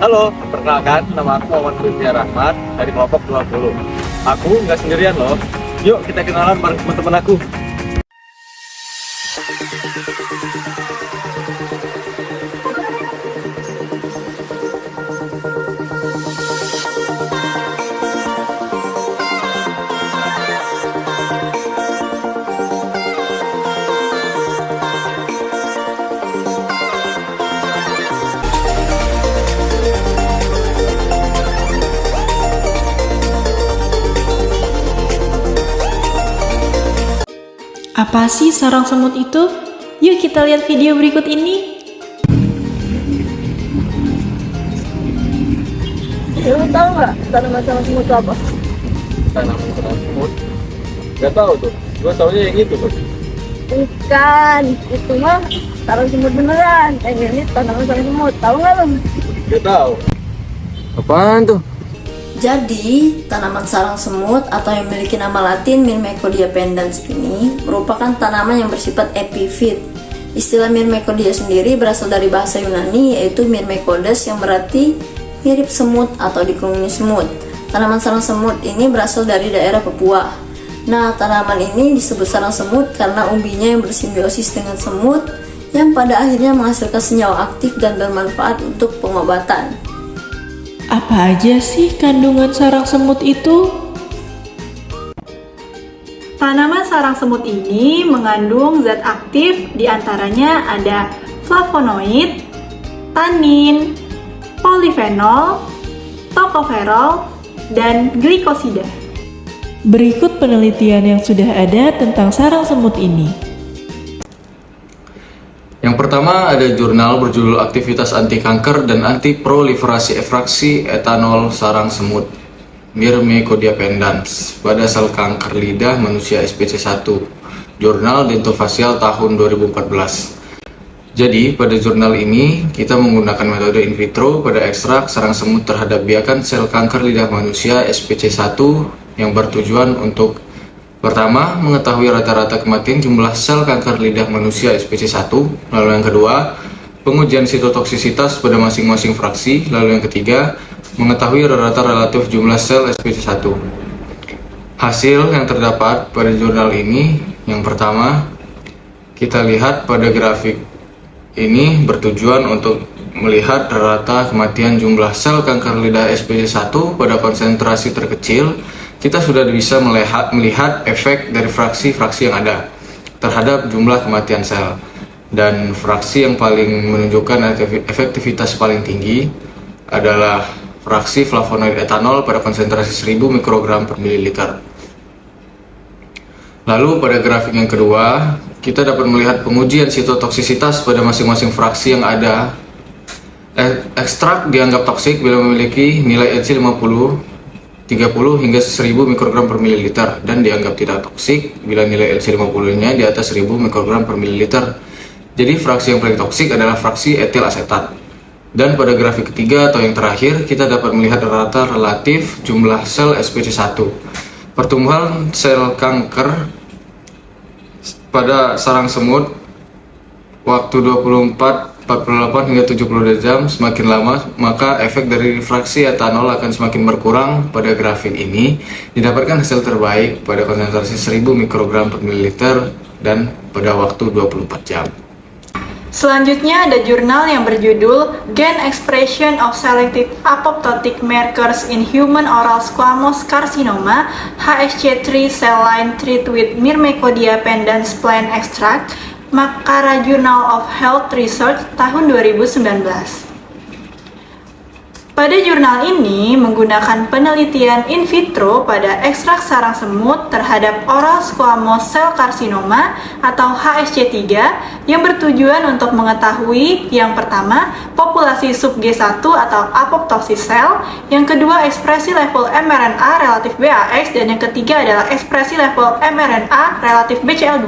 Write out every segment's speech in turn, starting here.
Halo, perkenalkan, nama aku Muhammad Rizky Rahmat dari kelompok 20. Aku nggak sendirian loh. Yuk kita kenalan bareng teman-teman aku. Apa sih sarang semut itu? Yuk kita lihat video berikut ini. Lu tahu nggak tanaman sarang semut itu apa? Tanaman semut? Gak tahu tuh. Gue taunya yang itu tuh. Bukan, itu mah sarang semut beneran. Ini tanaman sarang semut. Tahu nggak lu? Gak tahu. Apaan tuh? Jadi, tanaman sarang semut atau yang memiliki nama latin Myrmecodia pendens ini merupakan tanaman yang bersifat epifit. Istilah Myrmecodia sendiri berasal dari bahasa Yunani yaitu Myrmecodes yang berarti mirip semut atau dikelumuni semut. Tanaman sarang semut ini berasal dari daerah Papua. Nah, tanaman ini disebut sarang semut karena umbinya yang bersimbiosis dengan semut yang pada akhirnya menghasilkan senyawa aktif dan bermanfaat untuk pengobatan. Apa aja sih kandungan sarang semut itu? Tanaman sarang semut ini mengandung zat aktif, diantaranya ada flavonoid, tanin, polifenol, tokoferol, dan glikosida. Berikut penelitian yang sudah ada tentang sarang semut ini. Yang pertama ada jurnal berjudul Aktivitas Anti Kanker dan Anti Proliferasi Efraksi Etanol Sarang Semut Myrmecodia pendens pada sel kanker lidah manusia SPC1, Jurnal Dentofasial tahun 2014. Jadi pada jurnal ini kita menggunakan metode in vitro pada ekstrak sarang semut terhadap biakan sel kanker lidah manusia SPC1 yang bertujuan untuk pertama, mengetahui rata-rata kematian jumlah sel kanker lidah manusia SPC1. Lalu yang kedua, pengujian sitotoksisitas pada masing-masing fraksi. Lalu yang ketiga, mengetahui rata-rata relatif jumlah sel SPC1. Hasil yang terdapat pada jurnal ini, yang pertama, kita lihat pada grafik ini bertujuan untuk melihat rata kematian jumlah sel kanker lidah SPC1 pada konsentrasi terkecil. Kita sudah bisa melihat efek dari fraksi-fraksi yang ada terhadap jumlah kematian sel. Dan fraksi yang paling menunjukkan efektivitas paling tinggi adalah fraksi flavonoid etanol pada konsentrasi 1000 mikrogram per mililiter. Lalu pada grafik yang kedua, kita dapat melihat pengujian sitotoksisitas pada masing-masing fraksi yang ada. Ekstrak dianggap toksik bila memiliki nilai EC 30 hingga 1000 mikrogram per mililiter dan dianggap tidak toksik bila nilai LC50-nya di atas 1000 mikrogram per mililiter. Jadi fraksi yang paling toksik adalah fraksi etil asetat. Dan pada grafik ketiga atau yang terakhir, kita dapat melihat rata relatif jumlah sel SPC1. Pertumbuhan sel kanker pada sarang semut waktu 24, 48 hingga 72 jam semakin lama, maka efek dari fraksi etanol akan semakin berkurang. Pada grafik ini didapatkan hasil terbaik pada konsentrasi 1000 mikrogram per mililiter dan pada waktu 24 jam. Selanjutnya ada jurnal yang berjudul Gain Expression of Selected Apoptotic Markers in Human Oral Squamous Carcinoma HSC3 Cell Line Treated with Myrmecodia pendens Plant Extract, Makara Journal of Health Research tahun 2019. Pada jurnal ini menggunakan penelitian in vitro pada ekstrak sarang semut terhadap oral squamous cell carcinoma atau HSC3 yang bertujuan untuk mengetahui yang pertama populasi sub G1 atau apoptosis sel, yang kedua ekspresi level mRNA relatif BAX, dan yang ketiga adalah ekspresi level mRNA relatif BCL2.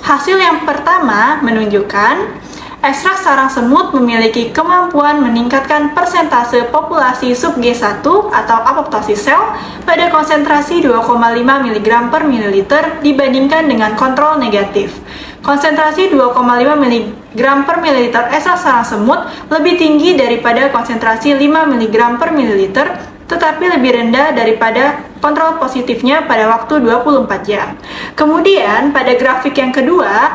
Hasil yang pertama menunjukkan ekstrak sarang semut memiliki kemampuan meningkatkan persentase populasi sub G1 atau apoptosis sel pada konsentrasi 2,5 mg per mililiter dibandingkan dengan kontrol negatif. Konsentrasi 2,5 mg per mililiter ekstrak sarang semut lebih tinggi daripada konsentrasi 5 mg per mililiter, tetapi lebih rendah daripada kontrol positifnya pada waktu 24 jam. Kemudian pada grafik yang kedua,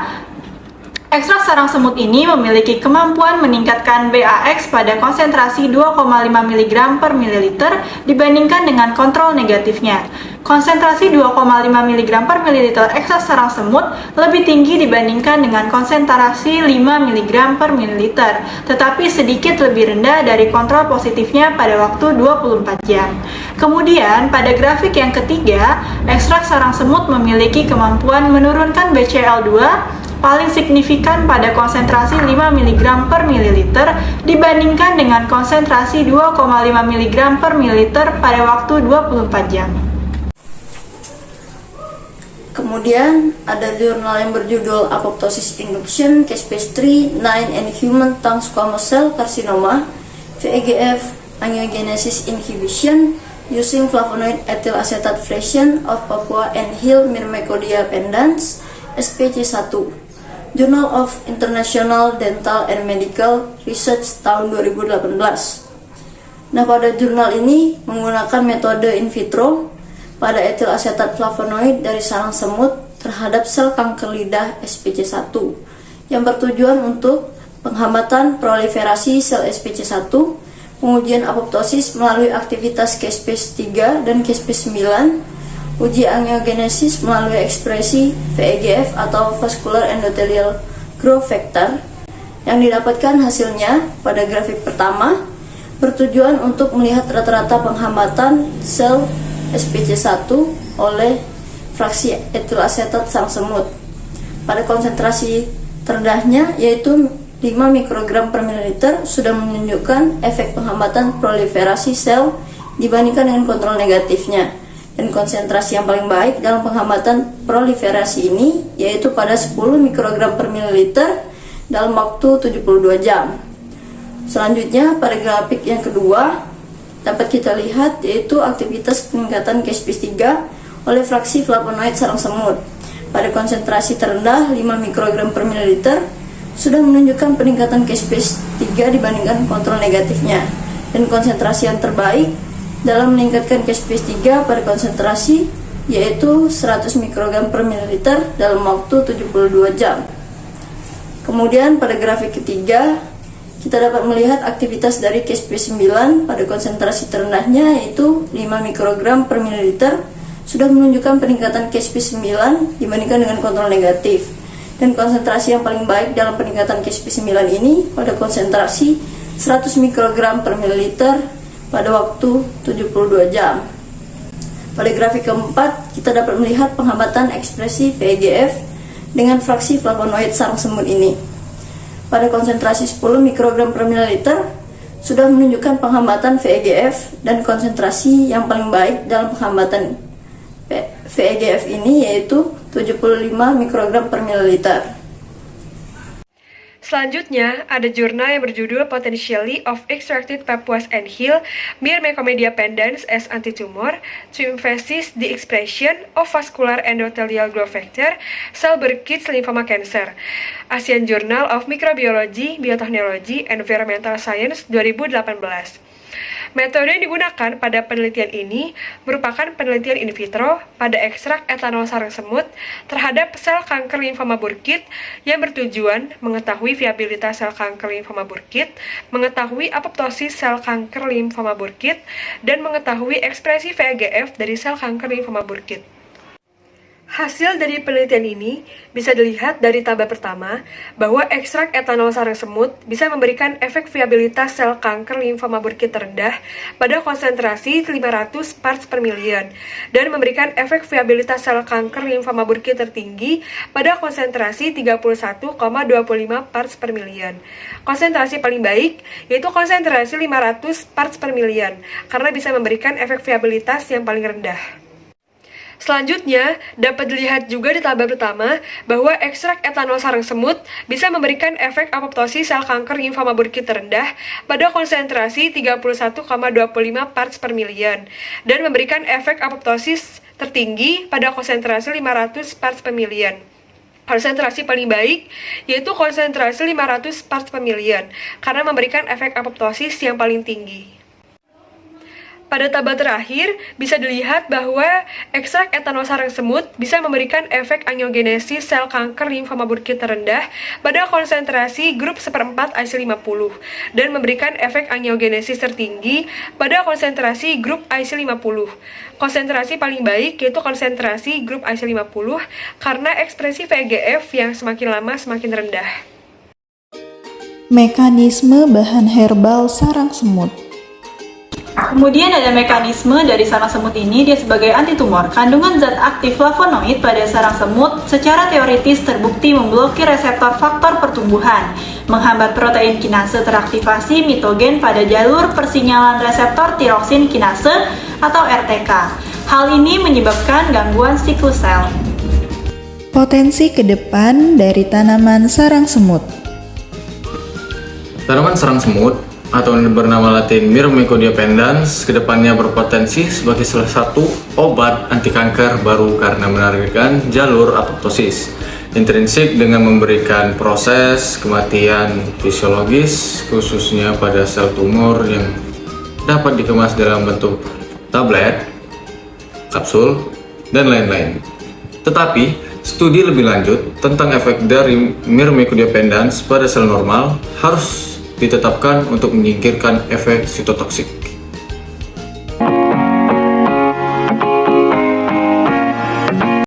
ekstrak sarang semut ini memiliki kemampuan meningkatkan BAX pada konsentrasi 2,5 mg per mililiter dibandingkan dengan kontrol negatifnya. Konsentrasi 2,5 mg per mililiter ekstrak sarang semut lebih tinggi dibandingkan dengan konsentrasi 5 mg per mililiter, tetapi sedikit lebih rendah dari kontrol positifnya pada waktu 24 jam. Kemudian, pada grafik yang ketiga, ekstrak sarang semut memiliki kemampuan menurunkan BCL2 paling signifikan pada konsentrasi 5 mg per mililiter dibandingkan dengan konsentrasi 2,5 mg per mililiter pada waktu 24 jam. Kemudian ada jurnal yang berjudul Apoptosis Induction, Case Base 3, 9 and Human Tongue Squamous Cell Carcinoma, VEGF Angiogenesis Inhibition Using Flavonoid Ethyl Acetate Fraction of Papua and Hill Myrmecodia pendens, SPC1, Journal of International Dental and Medical Research tahun 2018. Nah, pada jurnal ini menggunakan metode in vitro pada etil asetat flavonoid dari sarang semut terhadap sel kanker lidah SPC1 yang bertujuan untuk penghambatan proliferasi sel SPC1, pengujian apoptosis melalui aktivitas Caspase 3 dan Caspase 9, uji angiogenesis melalui ekspresi VEGF atau Vascular Endothelial Growth Factor. Yang didapatkan hasilnya pada grafik pertama bertujuan untuk melihat rata-rata penghambatan sel SPC1 oleh fraksi etil asetat sarang semut. Pada konsentrasi terendahnya yaitu 5 mikrogram per mililiter sudah menunjukkan efek penghambatan proliferasi sel dibandingkan dengan kontrol negatifnya. Dan konsentrasi yang paling baik dalam penghambatan proliferasi ini yaitu pada 10 mikrogram per mililiter dalam waktu 72 jam. Selanjutnya pada grafik yang kedua dapat kita lihat yaitu aktivitas peningkatan Caspase 3 oleh fraksi flavonoid sarang semut. Pada konsentrasi terendah 5 mikrogram per mililiter sudah menunjukkan peningkatan Caspase 3 dibandingkan kontrol negatifnya. Dan konsentrasi yang terbaik dalam meningkatkan Caspase 3 pada konsentrasi yaitu 100 mikrogram per mililiter dalam waktu 72 jam. Kemudian pada grafik ketiga kita dapat melihat aktivitas dari Caspase 9 pada konsentrasi terendahnya yaitu 5 mikrogram per mililiter sudah menunjukkan peningkatan Caspase 9 dibandingkan dengan kontrol negatif. Dan konsentrasi yang paling baik dalam peningkatan Caspase 9 ini pada konsentrasi 100 mikrogram per mililiter pada waktu 72 jam. Pada grafik keempat kita dapat melihat penghambatan ekspresi VEGF dengan fraksi flavonoid sarang semut ini. Pada konsentrasi 10 mikrogram per mililiter sudah menunjukkan penghambatan VEGF dan konsentrasi yang paling baik dalam penghambatan VEGF ini yaitu 75 mikrogram per mililiter. Selanjutnya, ada jurnal yang berjudul Potentially of Extracted Papuas and Hill Myrmecomedia pendens as Antitumor to Emphasize the Expression of Vascular Endothelial Growth Factor Cell Burkitt's Lymphoma Cancer, Asian Journal of Microbiology, Biotechnology, and Environmental Science 2018. Metode yang digunakan pada penelitian ini merupakan penelitian in vitro pada ekstrak etanol sarang semut terhadap sel kanker limfoma Burkitt yang bertujuan mengetahui viabilitas sel kanker limfoma Burkitt, mengetahui apoptosis sel kanker limfoma Burkitt, dan mengetahui ekspresi VEGF dari sel kanker limfoma Burkitt. Hasil dari penelitian ini bisa dilihat dari tabel pertama bahwa ekstrak etanol sarang semut bisa memberikan efek viabilitas sel kanker limfoma Burkitt terendah pada konsentrasi 500 parts per million dan memberikan efek viabilitas sel kanker limfoma Burkitt tertinggi pada konsentrasi 31,25 parts per million. Konsentrasi paling baik yaitu konsentrasi 500 parts per million karena bisa memberikan efek viabilitas yang paling rendah. Selanjutnya, dapat dilihat juga di tabel pertama bahwa ekstrak etanol sarang semut bisa memberikan efek apoptosis sel kanker limfoma Burkitt terendah pada konsentrasi 31,25 parts per million dan memberikan efek apoptosis tertinggi pada konsentrasi 500 parts per million. Konsentrasi paling baik yaitu konsentrasi 500 parts per million karena memberikan efek apoptosis yang paling tinggi. Pada tabel terakhir, bisa dilihat bahwa ekstrak etanol sarang semut bisa memberikan efek angiogenesis sel kanker limfoma Burkitt terendah pada konsentrasi grup 1/4 IC50 dan memberikan efek angiogenesis tertinggi pada konsentrasi grup IC50. Konsentrasi paling baik yaitu konsentrasi grup IC50 karena ekspresi VEGF yang semakin lama semakin rendah. Mekanisme bahan herbal sarang semut. Kemudian ada mekanisme dari sarang semut ini, dia sebagai antitumor. Kandungan zat aktif flavonoid pada sarang semut secara teoritis terbukti memblokir reseptor faktor pertumbuhan, menghambat protein kinase teraktivasi mitogen pada jalur persinyalan reseptor tiroksin kinase atau RTK. Hal ini menyebabkan gangguan siklus sel. Potensi ke depan dari tanaman sarang semut. Tanaman sarang semut atau bernama latin Myrmecodia pendens kedepannya berpotensi sebagai salah satu obat anti kanker baru karena menargetkan jalur apoptosis intrinsik dengan memberikan proses kematian fisiologis khususnya pada sel tumor yang dapat dikemas dalam bentuk tablet, kapsul, dan lain-lain. Tetapi studi lebih lanjut tentang efek dari Myrmecodia pendens pada sel normal harus ditetapkan untuk menyingkirkan efek sitotoksik.